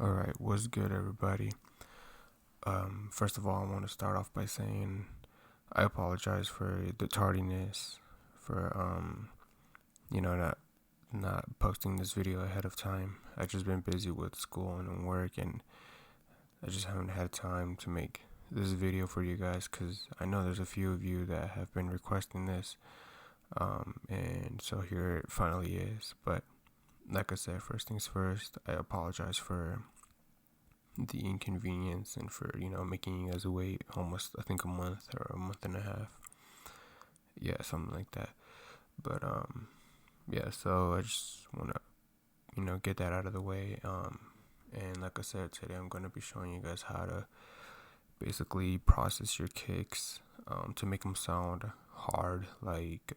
Alright, what's good, everybody? First of all, I want to start off by saying I apologize for the tardiness, for not posting this video ahead of time. I've just been busy with school and work, and I just haven't had time to make this video for you guys, because I know there's a few of you that have been requesting this, and so here it finally is. But like I said, first things first, I apologize for the inconvenience and for making you guys wait almost, I think, a month or a month and a half, something like that. But so I just want to get that out of the way, and like I said, today I'm going to be showing you guys how to basically process your kicks to make them sound hard, like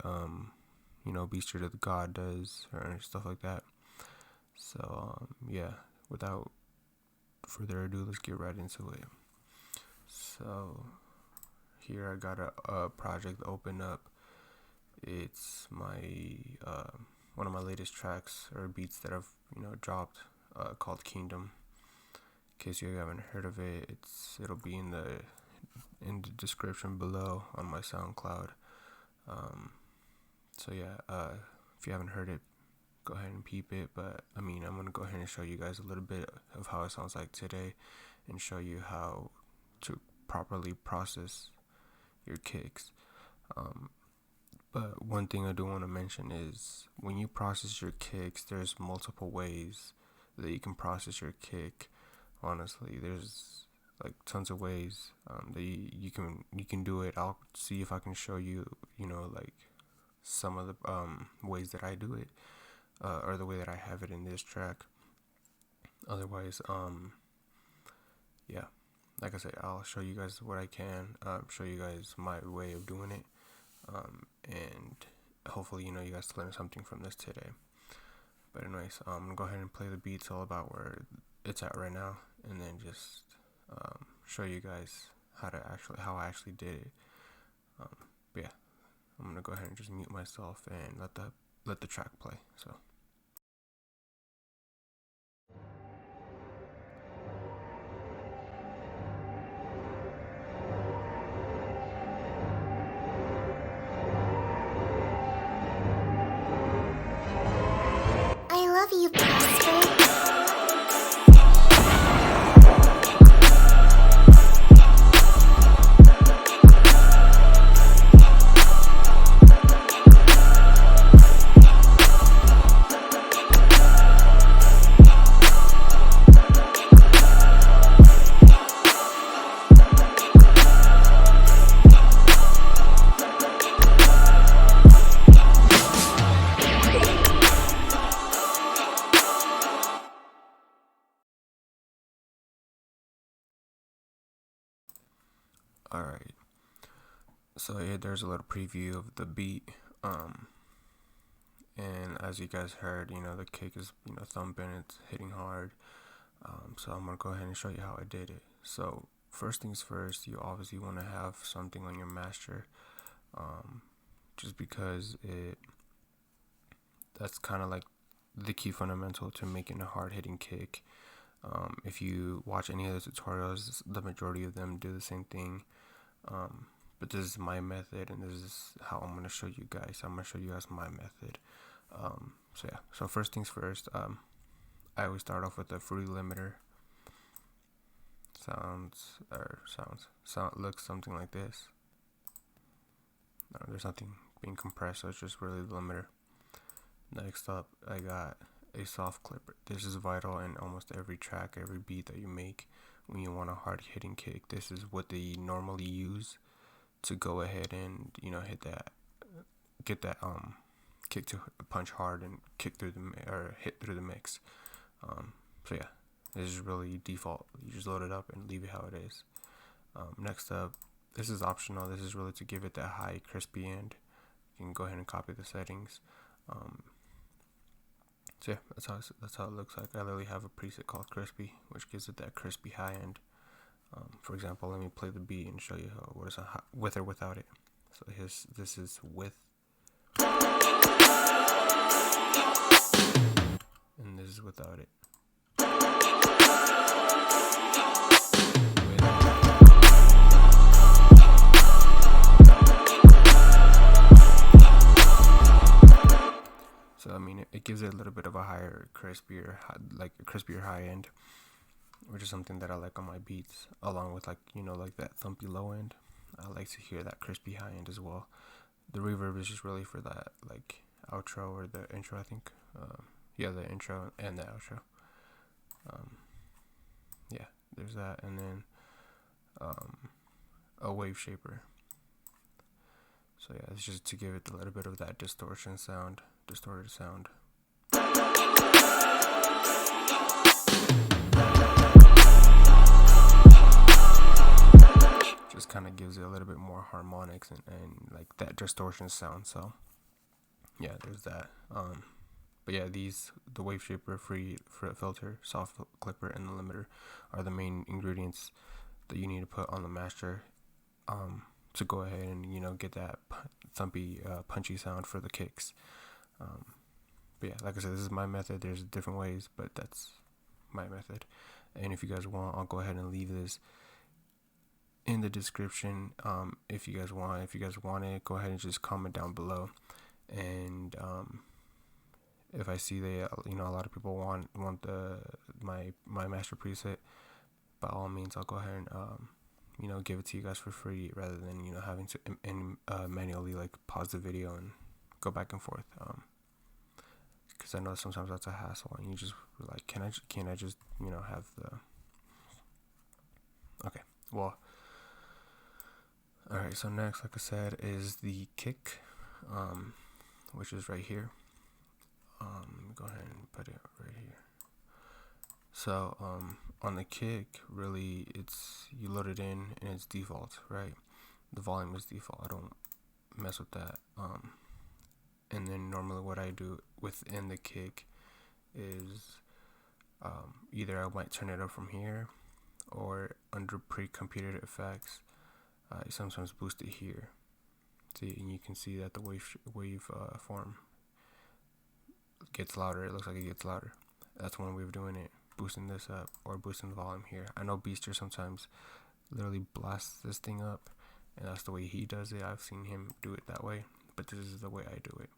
Bsterthegawd does, or stuff like that. So without further ado, let's get right into it. So here I got a project open up. It's my one of my latest tracks or beats that I've dropped, called Kingdom. In case you haven't heard of it, it'll be in the description below on my SoundCloud. If you haven't heard it, go ahead and peep it. But I'm gonna go ahead and show you guys a little bit of how it sounds like today, and show you how to properly process your kicks. But one thing I do want to mention is, when you process your kicks, there's multiple ways that you can process your kick. Honestly, there's like tons of ways that you can do it. I'll see if I can show you like some of the ways that I do it, or the way that I have it in this track. Otherwise, like I said, I'll show you guys what I can, show you guys my way of doing it, and hopefully you guys learn something from this today. But anyways, I'm gonna go ahead and play the beats all about where it's at right now, and then just show you guys how I actually did it. I'm gonna go ahead and just mute myself and let the track play. So. I love you, Prosper. Alright, so there's a little preview of the beat, and as you guys heard, the kick is thumping, it's hitting hard. So I'm gonna go ahead and show you how I did it. So first things first, you obviously want to have something on your master, just because that's kind of like the key fundamental to making a hard hitting kick. If you watch any of the tutorials, the majority of them do the same thing. But this is my method, and this is how I'm going to show you guys. I'm going to show you guys my method. So first things first, I always start off with a free limiter. Looks something like this. There's nothing being compressed, so it's just really the limiter. Next up, I got a soft clipper. This is vital in almost every track, every beat that you make. When you want a hard hitting kick, this is what they normally use to go ahead and get that kick to punch hard and hit through the mix. This is really default. You just load it up and leave it how it is. Next up, this is optional. This is really to give it that high crispy end. You can go ahead and copy the settings. That's how it looks like. I literally have a preset called crispy, which gives it that crispy high end. For example, let me play the beat and show you what is with or without it. So this is with, and this is without it. it gives it a little bit of a higher, crispier, like a crispier high end, which is something that I like on my beats, along with like, you know, like that thumpy low end. I like to hear that crispy high end as well. The reverb is just really for that like outro or the intro, I think. Yeah, the intro and the outro. Yeah, there's that, and then a wave shaper. So yeah, it's just to give it a little bit of that distorted sound. Just kind of gives it a little bit more harmonics and like that distortion sound. So yeah, there's that. But yeah, the wave shaper, free filter, soft clipper, and the limiter are the main ingredients that you need to put on the master to go ahead and, you know, get that thumpy, punchy sound for the kicks. But yeah, like I said, this is my method. There's different ways, but that's my method. And if you guys want, I'll go ahead and leave this in the description. If you guys want it, go ahead and just comment down below. And if I see that, you know, a lot of people want my master preset, by all means, I'll go ahead and you know, give it to you guys for free, rather than, you know, having to manually like pause the video and go back and forth. Because I know sometimes that's a hassle, and you just like, can I just you know, have the. Okay, well, all right. So next, like I said, is the kick, which is right here. Go ahead and put it right here. So on the kick, really, it's, you load it in and it's default, right? The volume is default. I don't mess with that. And then normally what I do within the kick is either I might turn it up from here, or under pre-computed effects, I sometimes boost it here. See, and you can see that the wave form gets louder. It looks like it gets louder. That's one way of doing it, boosting this up or boosting the volume here. I know Beaster sometimes literally blasts this thing up, and that's the way he does it. I've seen him do it that way, but this is the way I do it.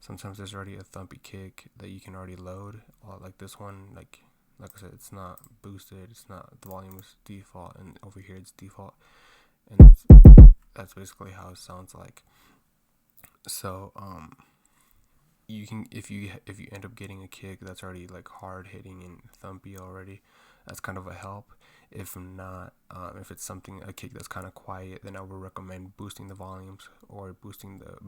Sometimes there's already a thumpy kick that you can already load, like this one. Like I said, it's not boosted. It's not, the volume is default, and over here it's default, and that's basically how it sounds like. So you can, if you end up getting a kick that's already like hard hitting and thumpy already, that's kind of a help. If not, if it's a kick that's kind of quiet, then I would recommend boosting the volumes, or boosting the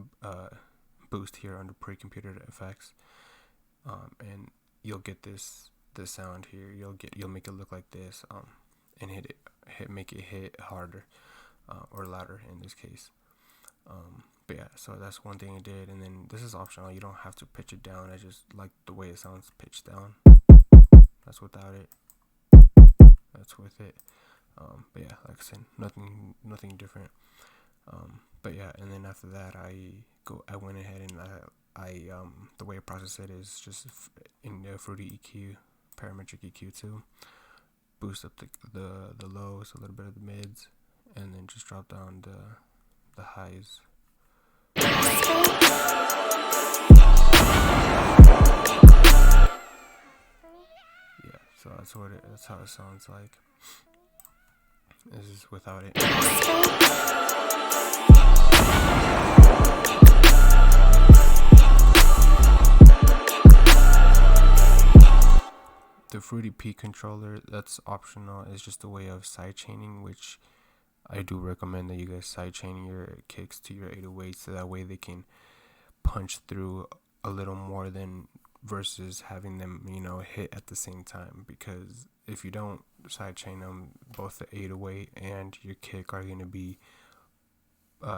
boost here under pre-computed effects, and you'll get this sound here. You'll make it look like this, and make it hit harder, or louder in this case. But yeah, so that's one thing I did, and then this is optional. You don't have to pitch it down. I just like the way it sounds pitched down. That's without it. That's with it. But yeah, like I said, nothing different. But yeah, and then after that, I went ahead and I the way I process it is just in the Fruity EQ, parametric EQ too. Boost up the lows, a little bit of the mids, and then just drop down the highs. Yeah, so that's how it sounds like. This is without it. The Fruity P controller, that's optional. It's just a way of sidechaining, which I do recommend that you guys sidechain your kicks to your 808s, so that way they can punch through a little more than versus having them, you know, hit at the same time. Because if you don't sidechain them, both the 808 and your kick are going to be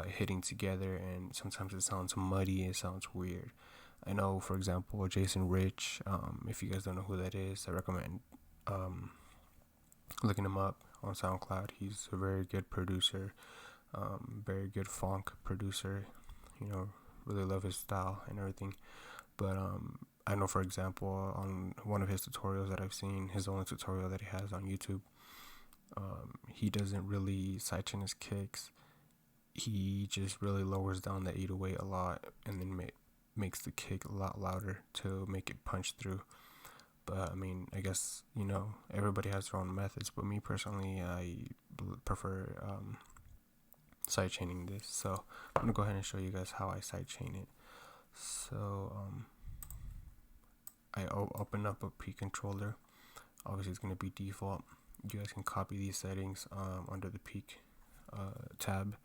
hitting together, and sometimes it sounds muddy, it sounds weird. I know, for example, Jason Rich, if you guys don't know who that is, I recommend looking him up on SoundCloud. He's a very good producer, very good funk producer. You know, really love his style and everything. But I know, for example, on one of his tutorials that I've seen, his only tutorial that he has on YouTube, he doesn't really sidechain his kicks. He just really lowers down the 808 a lot, and then makes the kick a lot louder to make it punch through. But I mean, I guess, you know, everybody has their own methods, but me personally, I prefer sidechaining this. So I'm gonna go ahead and show you guys how I sidechain it. So I open up a P controller. Obviously it's gonna be default. You guys can copy these settings under the peak tab.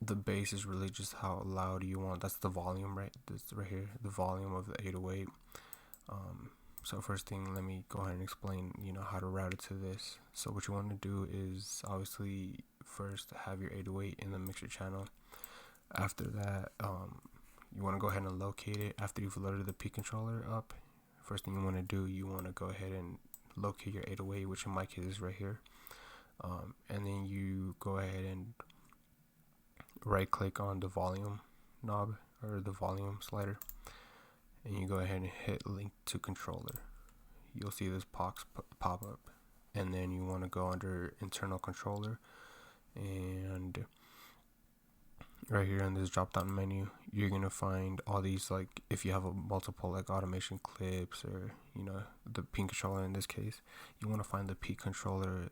The bass is really just how loud you want. That's the volume, right? This right here, the volume of the 808. So first thing, let me go ahead and explain, you know, how to route it to this. So what you want to do is obviously first have your 808 in the mixer channel. After that, you want to go ahead and locate it. After you've loaded the P controller up, first thing you want to do, you want to go ahead and locate your 808, which in my case is right here. And then you go ahead and right click on the volume knob or the volume slider, and you go ahead and hit link to controller. You'll see this box pop up, and then you want to go under internal controller, and right here in this drop down menu you're gonna find all these, like if you have a multiple like automation clips, or you know, the P controller in this case, you want to find the P controller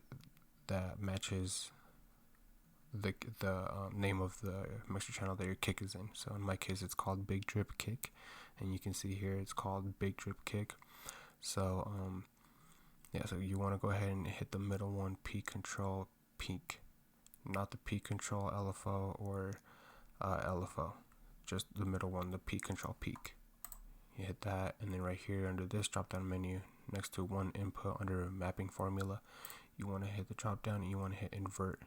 that matches the name of the mixer channel that your kick is in. So in my case it's called Big Drip Kick, and you can see here it's called Big Drip Kick. So yeah, so you want to go ahead and hit the middle one, P control peak, not the P control LFO or LFO, just the middle one, the P control peak. You hit that, and then right here under this drop down menu next to one input under mapping formula, you want to hit the drop down and you want to hit invert.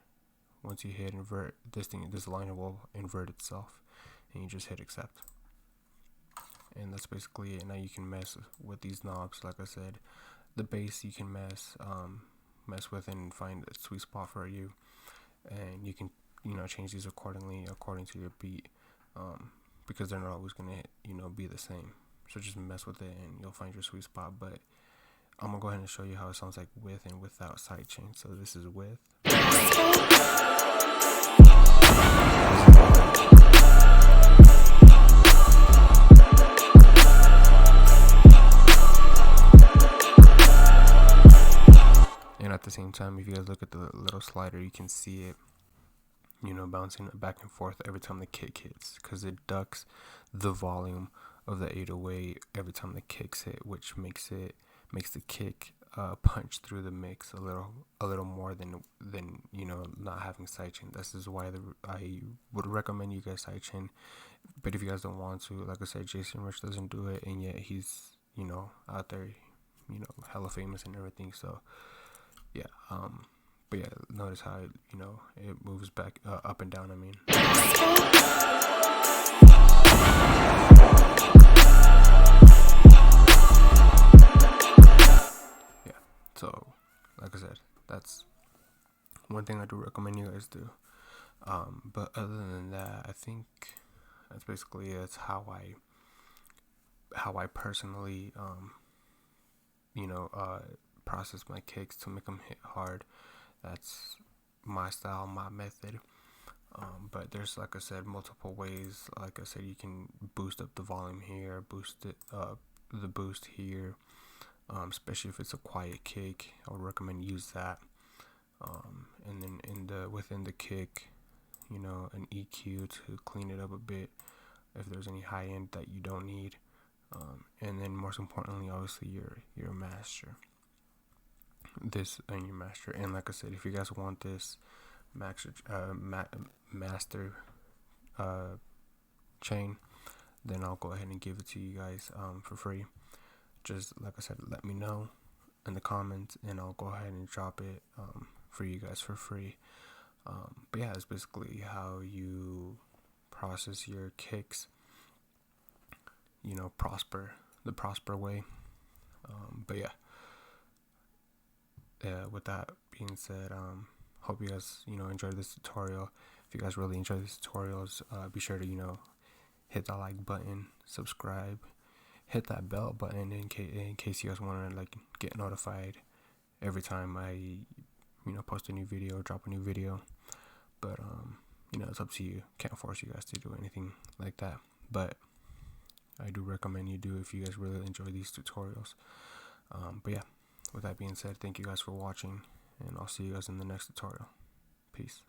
Once you hit invert, this line will invert itself, and you just hit accept. And that's basically it. Now you can mess with these knobs. Like I said, the bass you can mess with and find a sweet spot for you, and you can, you know, change these accordingly according to your beat, because they're not always gonna, you know, be the same. So just mess with it and you'll find your sweet spot. But I'm gonna go ahead and show you how it sounds like with and without sidechain. So this is with. And at the same time, if you guys look at the little slider, you can see it, you know, bouncing back and forth every time the kick hits, because it ducks the volume of the 808 every time the kicks hit, which makes the kick punch through the mix a little more than you know, not having sidechain. This is why I would recommend you guys sidechain. But if you guys don't want to, like I said, Jason Rich doesn't do it, and yet he's, you know, out there, you know, hella famous and everything. So yeah, but yeah, notice how it, you know, it moves back up and down. I mean. Yeah. So, like I said, that's one thing I do recommend you guys do. But other than that, I think that's basically it's how I personally you know, process my kicks to make them hit hard. That's my style, my method. But there's, like I said, multiple ways. Like I said, you can boost up the volume here, boost it the boost here, especially if it's a quiet kick. I would recommend use that. And then within the kick, you know, an EQ to clean it up a bit if there's any high end that you don't need. And then most importantly, obviously your master. This and your master. And like I said, if you guys want this master chain, then I'll go ahead and give it to you guys for free. Just like I said, let me know in the comments, and I'll go ahead and drop it for you guys for free. But yeah, it's basically how you process your kicks, you know, the prosper way. But yeah, with that being said, hope you guys, you know, enjoyed this tutorial. If you guys really enjoy these tutorials, be sure to, you know, hit that like button, subscribe, hit that bell button in case you guys want to like get notified every time I, you know, post a new video, drop a new video. But you know, it's up to you. Can't force you guys to do anything like that. but I do recommend you do if you guys really enjoy these tutorials. But yeah, with that being said, thank you guys for watching, and I'll see you guys in the next tutorial. Peace.